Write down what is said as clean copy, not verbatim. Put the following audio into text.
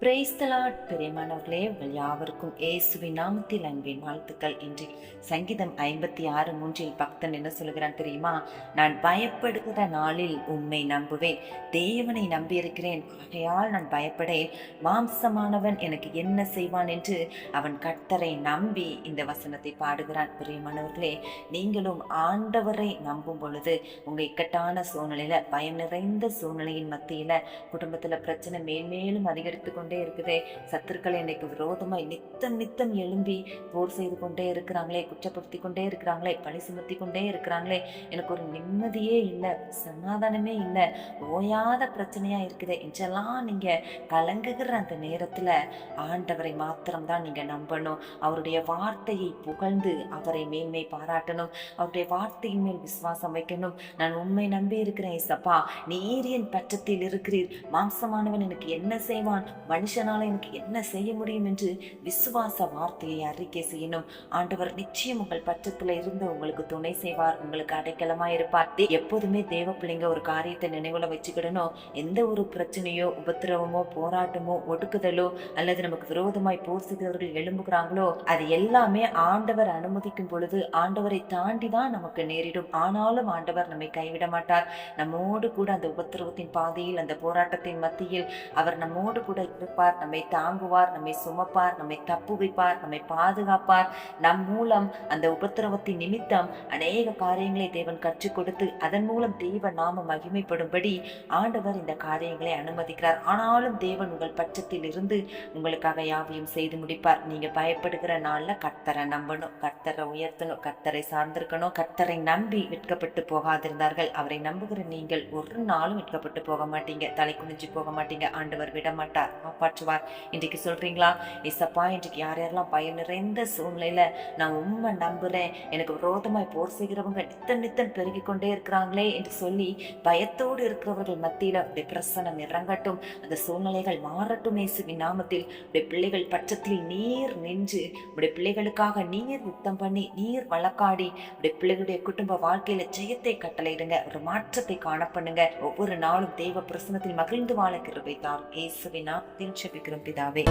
Praise the Lord. பிரியமானவர்களே, உங்கள் யாவருக்கும் இயேசுவின் நாமத்தில் அன்பின் வாழ்த்துக்கள். இன்று சங்கீதம் 56:3 பக்தன் என்ன சொல்கிறான் தெரியுமா? நான் பயப்படுகிற நாளில் உம்மை நம்புவேன், தேவனை நம்பியிருக்கிறேன், ஆகையால் நான் பயப்படேன். மாம்சமானவன் எனக்கு என்ன செய்வான் என்று அவன் கர்த்தரை நம்பி இந்த வசனத்தை பாடுகிறான். பிரியமானவர்களே, நீங்களும் ஆண்டவரை நம்பும் பொழுது உங்க இக்கட்டான சூழ்நிலையில, பயம் நிறைந்த சூழ்நிலையின் மத்தியில, குடும்பத்துல பிரச்சனை மேன்மேலும் அதிகரித்து கொண்டே இருக்குதே, சத்துருக்களை இன்னைக்கு விரோதமாய் நித்தம் எழும்பி போர் செய்து கொண்டே இருக்கிறாங்களே, குற்றப்படுத்தி கொண்டே இருக்கிறாங்களே, பழி சுமத்தி கொண்டே இருக்கிறாங்களே, எனக்கு ஒரு நிம்மதியே இல்லை, சமாதானமே இல்லை, ஓயாத பிரச்சனையா இருக்குதே என்றெல்லாம் நீங்க கலங்குகிற அந்த நேரத்துல ஆண்டவரை மாத்திரம்தான் நீங்க நம்பணும். அவருடைய வார்த்தையை புகழ்ந்து அவரை மேன்மை பாராட்டணும். அவருடைய வார்த்தையின் மேல் விசுவாசம் வைக்கணும். நான் உண்மை நம்பி இருக்கிறேன் ஏசப்பா, நீர் என் பட்சத்தில் இருக்கிறீர், மாம்சமானவன் எனக்கு என்ன செய்வான், மனுஷனால எனக்கு என்ன செய்ய முடியும் என்று விசுவாச வார்த்தையை அறிக்கை செய்யணும். ஆண்டவர் நிச்சயம் உங்கள் பட்சத்துல இருந்து உங்களுக்கு துணை செய்வார், உங்களுக்கு அடைக்கலமா இருப்பார். எப்போதுமே தேவ பிள்ளைங்க ஒரு காரியத்தை நினைவுல வச்சுக்கிடணும். எந்த ஒரு பிரச்சனையோ, உபத்திரவமோ, போராட்டமோ, ஒடுக்குதலோ அல்லது நமக்கு விரோதமாய் போர் செய்தவர்கள் எழும்புகிறாங்களோ, அது எல்லாமே ஆண்டவர் அனுமதிக்கும் பொழுது ஆண்டவரை தாண்டி தான் நமக்கு நேரிடும். ஆனாலும் ஆண்டவர் நம்மை கைவிட மாட்டார். நம்மோடு கூட அந்த உபத்திரவத்தின் பாதையில், அந்த போராட்டத்தின் மத்தியில் அவர் நம்மோடு கூட இருப்பார். நம்மை தாங்குவார், நம்மை சுமப்பார், நம்மை தப்புவிப்பார், நம்மை பாதுகாப்பார். நம் மூலம் அந்த உபத்திரவத்தின் நிமித்தம் அநேக காரியங்களை தேவன் கற்றுக் கொடுத்து அதன் மூலம் தேவ நாம மகிமைப்படும்படி ஆண்டவர் இந்த காரியங்களை அனுமதிக்கிறார். ஆனாலும் தேவன் உங்கள் பட்சத்தில் இருந்து உங்களுக்காக யாவையும் செய்து முடிப்பார். நீங்க பயப்படுகிற நாள்ல கர்த்தரை நம்பணும், கர்த்தரை உயர்த்தணும், கர்த்தரை சார்ந்திருக்கணும். கர்த்தரை நம்பி விற்கப்பட்டு போகாதிருந்தார்கள். அவரை நம்புகிற நீங்கள் ஒரு நாளும் விற்கப்பட்டு போக மாட்டீங்க, தலை குனிஞ்சு போக மாட்டீங்க. ஆண்டவர் விட மாட்டார், காப்பாற்றுவார். இன்றைக்கு சொல்றீங்களா, ஏசப்பா இன்றைக்கு யார் யாரெல்லாம் பயம் நிறைந்த சூழ்நிலையில நான் உண்மை நம்புறேன், எனக்கு விரோதமாய் போர் செய்கிறவங்க நித்தம் பெருகி கொண்டே இருக்கிறாங்களே என்று சொல்லி பயத்தோடு இருக்கிறவர்கள் மத்தியில உடைய பிரசனம் இறங்கட்டும், அந்த சூழ்நிலைகள் மாறட்டும். இயேசுவின் நாமத்தில் உடைய பிள்ளைகள் பட்சத்தில் நீர் நின்று உடைய பிள்ளைகளுக்காக நீர் யுத்தம் பண்ணி, நீர் வழக்காடி உடைய பிள்ளைகளுடைய குடும்ப வாழ்க்கையில ஜெயத்தை கட்டளையிடுங்க, ஒரு மாற்றத்தை காண பண்ணுங்க. ஒவ்வொரு நாளும் தேவ பிரசனத்தில் மகிழ்ந்து வாழ கிருபை தாரும். இயேசுவின் நாமத்தில் ஜெபிக்கிறோம் பிதாவே.